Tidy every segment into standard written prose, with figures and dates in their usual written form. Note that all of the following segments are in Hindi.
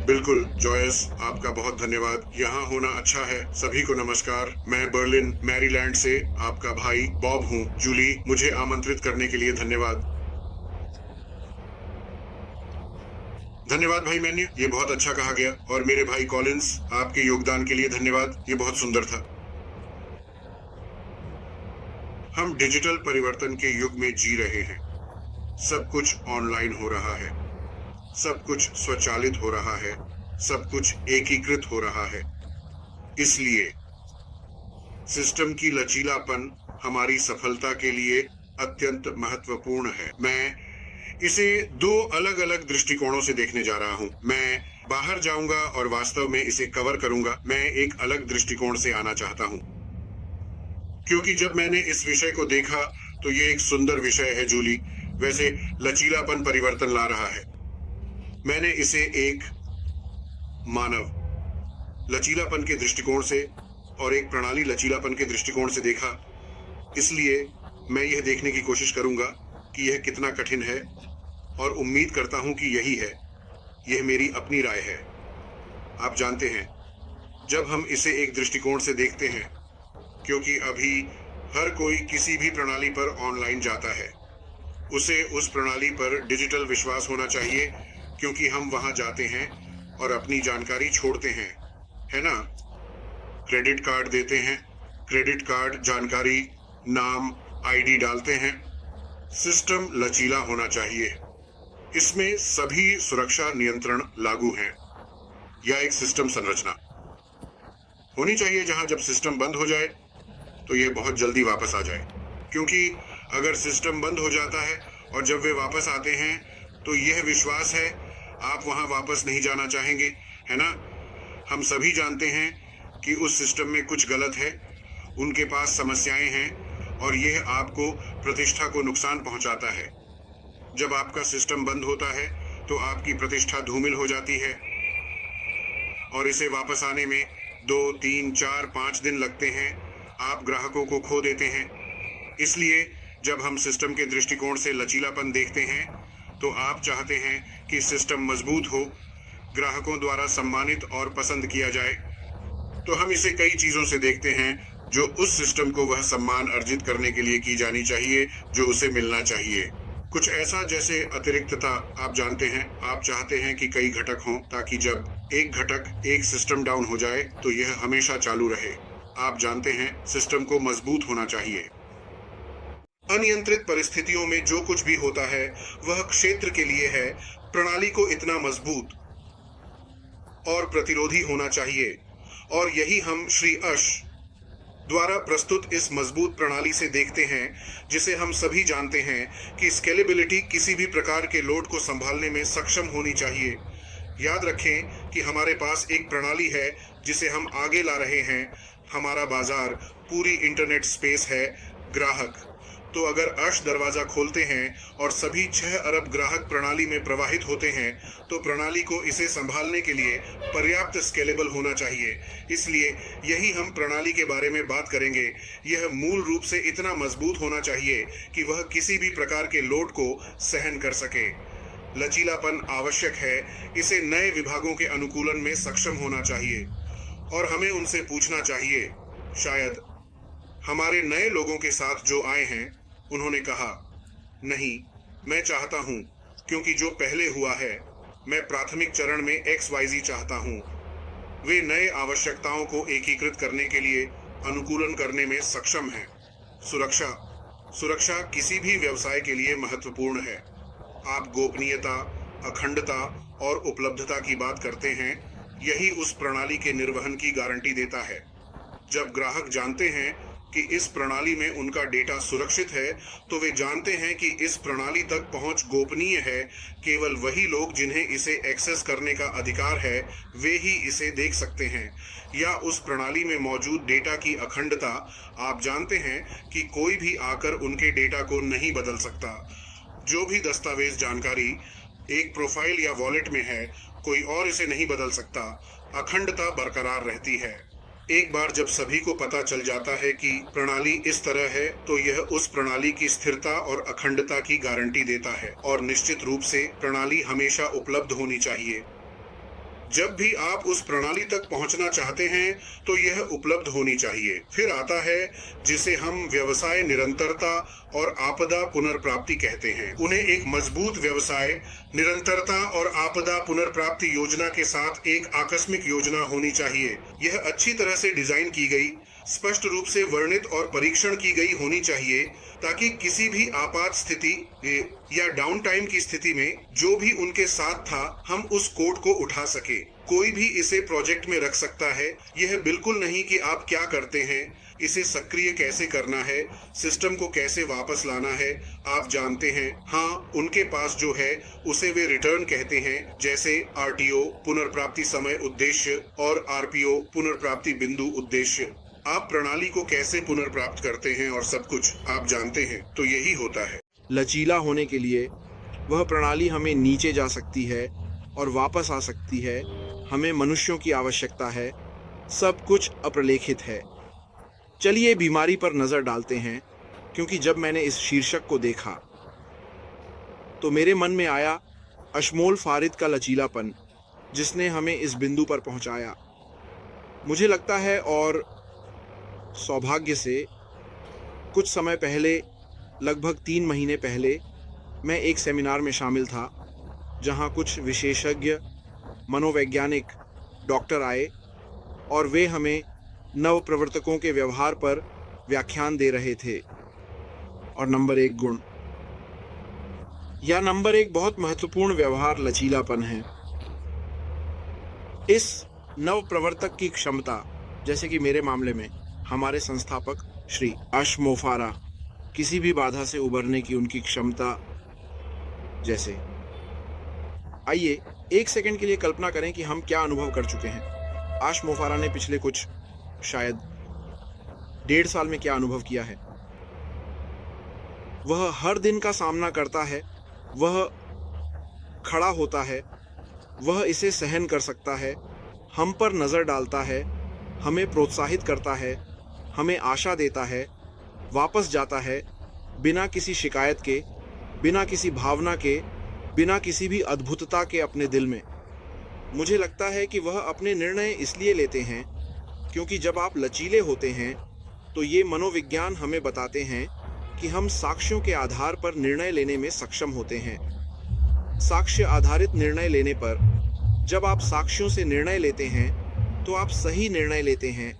बिल्कुल जॉयस, आपका बहुत धन्यवाद। यहाँ होना अच्छा है। सभी को नमस्कार। मैं बर्लिन मैरीलैंड से आपका भाई बॉब हूँ। जूली, मुझे आमंत्रित करने के लिए धन्यवाद। धन्यवाद भाई मैन्यू, ये बहुत अच्छा कहा गया। और मेरे भाई कॉलिंस, आपके योगदान के लिए धन्यवाद, ये बहुत सुंदर था। हम डिजिटल परिवर्तन के युग में जी रहे हैं। सब कुछ ऑनलाइन हो रहा है, सब कुछ स्वचालित हो रहा है, सब कुछ एकीकृत हो रहा है। इसलिए सिस्टम की लचीलापन हमारी सफलता के लिए अत्यंत महत्वपूर्ण है। मैं इसे दो अलग अलग दृष्टिकोणों से देखने जा रहा हूं। मैं बाहर जाऊंगा और वास्तव में इसे कवर करूंगा। मैं एक अलग दृष्टिकोण से आना चाहता हूं, क्योंकि जब मैंने इस विषय को देखा तो ये एक सुंदर विषय है जूली। वैसे लचीलापन परिवर्तन ला रहा है। मैंने इसे एक मानव लचीलापन के दृष्टिकोण से और एक प्रणाली लचीलापन के दृष्टिकोण से देखा। इसलिए मैं यह देखने की कोशिश करूंगा कि यह कितना कठिन है, और उम्मीद करता हूं कि यही है। यह मेरी अपनी राय है। आप जानते हैं, जब हम इसे एक दृष्टिकोण से देखते हैं, क्योंकि अभी हर कोई किसी भी प्रणाली पर ऑनलाइन जाता है, उसे उस प्रणाली पर डिजिटल विश्वास होना चाहिए, क्योंकि हम वहां जाते हैं और अपनी जानकारी छोड़ते हैं, है ना? क्रेडिट कार्ड देते हैं, क्रेडिट कार्ड जानकारी, नाम, आईडी डालते हैं। सिस्टम लचीला होना चाहिए। इसमें सभी सुरक्षा नियंत्रण लागू हैं, या एक सिस्टम संरचना होनी चाहिए जहां जब सिस्टम बंद हो जाए तो यह बहुत जल्दी वापस आ जाए। क्योंकि अगर सिस्टम बंद हो जाता है और जब वे वापस आते हैं तो यह विश्वास है आप वहां वापस नहीं जाना चाहेंगे, है ना? हम सभी जानते हैं कि उस सिस्टम में कुछ गलत है, उनके पास समस्याएं हैं, और यह आपको प्रतिष्ठा को नुकसान पहुंचाता है। जब आपका सिस्टम बंद होता है तो आपकी प्रतिष्ठा धूमिल हो जाती है, और इसे वापस आने में 2, 3, 4, 5 दिन लगते हैं। आप ग्राहकों को खो देते हैं। इसलिए जब हम सिस्टम के दृष्टिकोण से लचीलापन देखते हैं तो आप चाहते हैं कि सिस्टम मजबूत हो, ग्राहकों द्वारा सम्मानित और पसंद किया जाए। तो हम इसे कई चीजों से देखते हैं जो उस सिस्टम को वह सम्मान अर्जित करने के लिए की जानी चाहिए जो उसे मिलना चाहिए। कुछ ऐसा जैसे अतिरिक्तता। आप जानते हैं, आप चाहते हैं कि कई घटक हों, ताकि जब एक घटक, एक सिस्टम डाउन हो जाए तो यह हमेशा चालू रहे। आप जानते हैं, सिस्टम को मजबूत होना चाहिए। अनियंत्रित परिस्थितियों में जो कुछ भी होता है वह क्षेत्र के लिए है। प्रणाली को इतना मजबूत और प्रतिरोधी होना चाहिए, और यही हम श्री अश द्वारा प्रस्तुत इस मजबूत प्रणाली से देखते हैं, जिसे हम सभी जानते हैं कि स्केलेबिलिटी किसी भी प्रकार के लोड को संभालने में सक्षम होनी चाहिए। याद रखें कि हमारे पास एक प्रणाली है जिसे हम आगे ला रहे हैं। हमारा बाजार पूरी इंटरनेट स्पेस है, ग्राहक। तो अगर अश दरवाजा खोलते हैं और सभी 6 अरब ग्राहक प्रणाली में प्रवाहित होते हैं, तो प्रणाली को इसे संभालने के लिए पर्याप्त स्केलेबल होना चाहिए। इसलिए यही हम प्रणाली के बारे में बात करेंगे। यह मूल रूप से इतना मजबूत होना चाहिए कि वह किसी भी प्रकार के लोड को सहन कर सके। लचीलापन आवश्यक है। इसे नए विभागों के अनुकूलन में सक्षम होना चाहिए, और हमें उनसे पूछना चाहिए। शायद हमारे नए लोगों के साथ जो आए हैं, उन्होंने कहा, नहीं, मैं चाहता हूं, क्योंकि जो पहले हुआ है, मैं प्राथमिक चरण में XYZ चाहता हूं। वे नए आवश्यकताओं को एकीकृत करने के लिए अनुकूलन करने में सक्षम हैं। सुरक्षा किसी भी व्यवसाय के लिए महत्वपूर्ण है। आप गोपनीयता, अखंडता और उपलब्धता की बात करते हैं। यही उस प्रणाली के निर्वहन की गारंटी देता है। जब ग्राहक जानते हैं कि इस प्रणाली में उनका डेटा सुरक्षित है, तो वे जानते हैं कि इस प्रणाली तक पहुंच गोपनीय है। केवल वही लोग जिन्हें इसे एक्सेस करने का अधिकार है, वे ही इसे देख सकते हैं। या उस प्रणाली में मौजूद डेटा की अखंडता। आप जानते हैं कि कोई भी आकर उनके डेटा को नहीं बदल सकता। जो भी दस्तावेज जानकारी एक प्रोफाइल या वॉलेट में है, कोई और इसे नहीं बदल सकता। अखंडता बरकरार रहती है। एक बार जब सभी को पता चल जाता है कि प्रणाली इस तरह है, तो यह उस प्रणाली की स्थिरता और अखंडता की गारंटी देता है। और निश्चित रूप से प्रणाली हमेशा उपलब्ध होनी चाहिए। जब भी आप उस प्रणाली तक पहुंचना चाहते हैं तो यह उपलब्ध होनी चाहिए। फिर आता है जिसे हम व्यवसाय निरंतरता और आपदा पुनर्प्राप्ति कहते हैं। उन्हें एक मजबूत व्यवसाय निरंतरता और आपदा पुनर्प्राप्ति योजना के साथ एक आकस्मिक योजना होनी चाहिए। यह अच्छी तरह से डिजाइन की गई, स्पष्ट रूप से वर्णित और परीक्षण की गई होनी चाहिए ताकि किसी भी आपात स्थिति या डाउन टाइम की स्थिति में जो भी उनके साथ था हम उस कोड को उठा सके। कोई भी इसे प्रोजेक्ट में रख सकता है। यह बिल्कुल नहीं कि आप क्या करते हैं, इसे सक्रिय कैसे करना है, सिस्टम को कैसे वापस लाना है, आप जानते हैं। हाँ, उनके पास जो है उसे वे रिटर्न कहते हैं, जैसे आरटीओ पुनर्प्राप्ति समय उद्देश्य और आरपीओ पुनर्प्राप्ति बिंदु उद्देश्य। आप प्रणाली को कैसे पुनर्प्राप्त करते हैं और सब कुछ आप जानते हैं, तो यही होता है। लचीला होने के लिए वह प्रणाली हमें नीचे जा सकती है और वापस आ सकती है। हमें मनुष्यों की आवश्यकता है, सब कुछ अप्रलेखित है। चलिए बीमारी पर नज़र डालते हैं, क्योंकि जब मैंने इस शीर्षक को देखा तो मेरे मन में आया अशमोल फारिद का लचीलापन, जिसने हमें इस बिंदु पर पहुंचाया। मुझे लगता है और सौभाग्य से कुछ समय पहले, लगभग 3 महीने पहले, मैं एक सेमिनार में शामिल था जहां कुछ विशेषज्ञ मनोवैज्ञानिक डॉक्टर आए और वे हमें नव प्रवर्तकों के व्यवहार पर व्याख्यान दे रहे थे। और नंबर 1 गुण या नंबर 1 बहुत महत्वपूर्ण व्यवहार लचीलापन है। इस नव प्रवर्तक की क्षमता, जैसे कि मेरे मामले में हमारे संस्थापक श्री अश मोफारा, किसी भी बाधा से उबरने की उनकी क्षमता जैसे। आइए 1 सेकंड के लिए कल्पना करें कि हम क्या अनुभव कर चुके हैं। आश मोफारा ने पिछले कुछ शायद 1.5 साल में क्या अनुभव किया है। वह हर दिन का सामना करता है, वह खड़ा होता है, वह इसे सहन कर सकता है, हम पर नज़र डालता है, हमें प्रोत्साहित करता है, हमें आशा देता है, वापस जाता है बिना किसी शिकायत के, बिना किसी भावना के, बिना किसी भी अद्भुतता के अपने दिल में। मुझे लगता है कि वह अपने निर्णय इसलिए लेते हैं क्योंकि जब आप लचीले होते हैं तो ये मनोविज्ञान हमें बताते हैं कि हम साक्ष्यों के आधार पर निर्णय लेने में सक्षम होते हैं। साक्ष्य आधारित निर्णय लेने पर, जब आप साक्ष्यों से निर्णय लेते हैं तो आप सही निर्णय लेते हैं,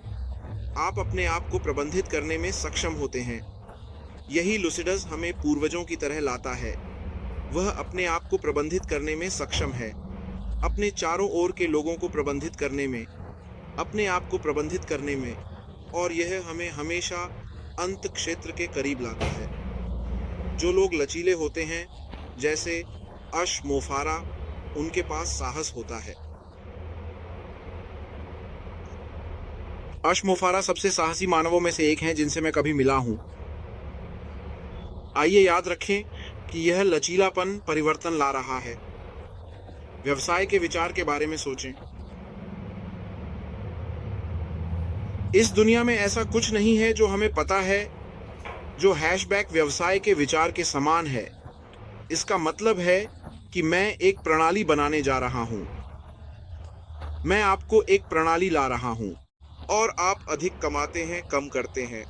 आप अपने आप को प्रबंधित करने में सक्षम होते हैं। यही लुसिडस हमें पूर्वजों की तरह लाता है। वह अपने आप को प्रबंधित करने में सक्षम है, अपने चारों ओर के लोगों को प्रबंधित करने में, अपने आप को प्रबंधित करने में, और यह हमें हमेशा अंत क्षेत्र के करीब लाता है। जो लोग लचीले होते हैं, जैसे अश मोफारा, उनके पास साहस होता है। अश मोफारा सबसे साहसी मानवों में से एक हैं जिनसे मैं कभी मिला हूं। आइए याद रखें कि यह लचीलापन परिवर्तन ला रहा है। व्यवसाय के विचार के बारे में सोचें। इस दुनिया में ऐसा कुछ नहीं है जो हमें पता है जो हैशबैक व्यवसाय के विचार के समान है। इसका मतलब है कि मैं एक प्रणाली बनाने जा रहा हूं। मैं आपको एक प्रणाली ला रहा हूं और आप अधिक कमाते हैं, कम करते हैं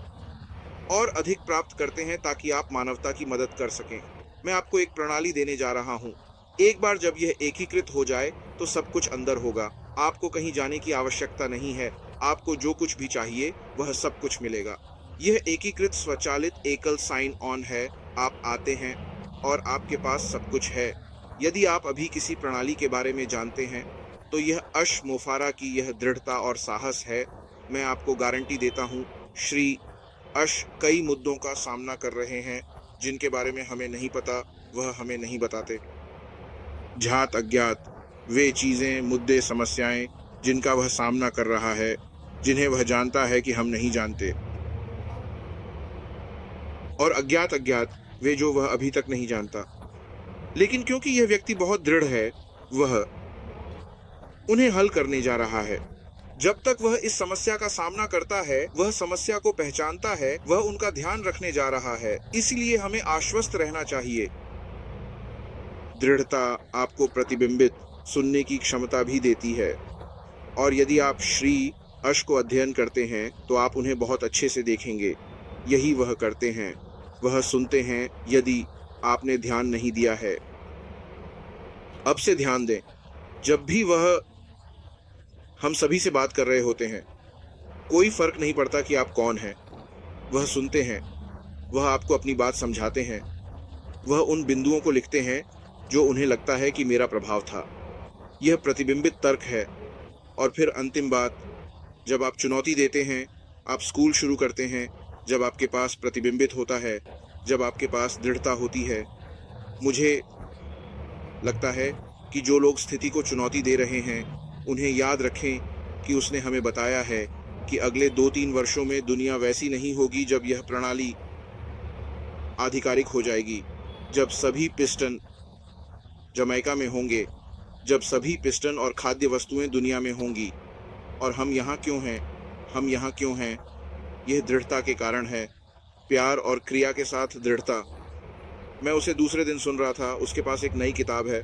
और अधिक प्राप्त करते हैं ताकि आप मानवता की मदद कर सकें। मैं आपको एक प्रणाली देने जा रहा हूं। एक बार जब यह एकीकृत हो जाए तो सब कुछ अंदर होगा। आपको कहीं जाने की आवश्यकता नहीं है। आपको जो कुछ भी चाहिए वह सब कुछ मिलेगा। यह एकीकृत स्वचालित एकल साइन ऑन है। आप आते हैं और आपके पास सब कुछ है। यदि आप अभी किसी प्रणाली के बारे में जानते हैं तो यह अश मोफारा की यह दृढ़ता और साहस है। मैं आपको गारंटी देता हूँ, श्री अश कई मुद्दों का सामना कर रहे हैं जिनके बारे में हमें नहीं पता, वह हमें नहीं बताते। जात अज्ञात, वे चीज़ें, मुद्दे, समस्याएं जिनका वह सामना कर रहा है, जिन्हें वह जानता है कि हम नहीं जानते। और अज्ञात वे जो वह अभी तक नहीं जानता। लेकिन क्योंकि यह व्यक्ति बहुत दृढ़ है, वह उन्हें हल करने जा रहा है। जब तक वह इस समस्या का सामना करता है, वह समस्या को पहचानता है, वह उनका ध्यान रखने जा रहा है। इसलिए हमें आश्वस्त रहना चाहिए। दृढ़ता आपको प्रतिबिंबित, सुनने की क्षमता भी देती है। और यदि आप श्री अश को अध्ययन करते हैं तो आप उन्हें बहुत अच्छे से देखेंगे। यही वह करते हैं, वह सुनते हैं यदि आपने ध्यान नहीं दिया है। अब से ध्यान दें, जब भी वह हम सभी से बात कर रहे होते हैं, कोई फर्क नहीं पड़ता कि आप कौन हैं, वह सुनते हैं, वह आपको अपनी बात समझाते हैं, वह उन बिंदुओं को लिखते हैं जो उन्हें लगता है कि मेरा प्रभाव था। यह प्रतिबिंबित तर्क है। और फिर अंतिम बात, जब आप चुनौती देते हैं, आप स्कूल शुरू करते हैं, जब आपके पास प्रतिबिंबित होता है, जब आपके पास दृढ़ता होती है। मुझे लगता है कि जो लोग स्थिति को चुनौती दे रहे हैं, उन्हें याद रखें कि उसने हमें बताया है कि अगले 2-3 वर्षों में दुनिया वैसी नहीं होगी जब यह प्रणाली आधिकारिक हो जाएगी, जब सभी पिस्टन जमैका में होंगे, जब सभी पिस्टन और खाद्य वस्तुएं दुनिया में होंगी। और हम यहाँ क्यों हैं? हम यहाँ क्यों हैं? यह दृढ़ता के कारण है, प्यार और क्रिया के साथ दृढ़ता। मैं उसे दूसरे दिन सुन रहा था, उसके पास एक नई किताब है,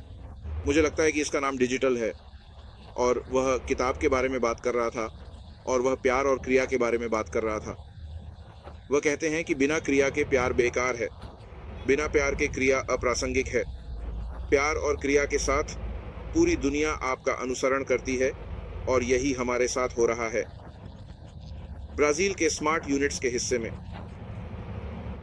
मुझे लगता है कि इसका नाम डिजिटल है, और वह किताब के बारे में बात कर रहा था और वह प्यार और क्रिया के बारे में बात कर रहा था। वह कहते हैं कि बिना क्रिया के प्यार बेकार है, बिना प्यार के क्रिया अप्रासंगिक है। प्यार और क्रिया के साथ पूरी दुनिया आपका अनुसरण करती है, और यही हमारे साथ हो रहा है। ब्राज़ील के स्मार्ट यूनिट्स के हिस्से में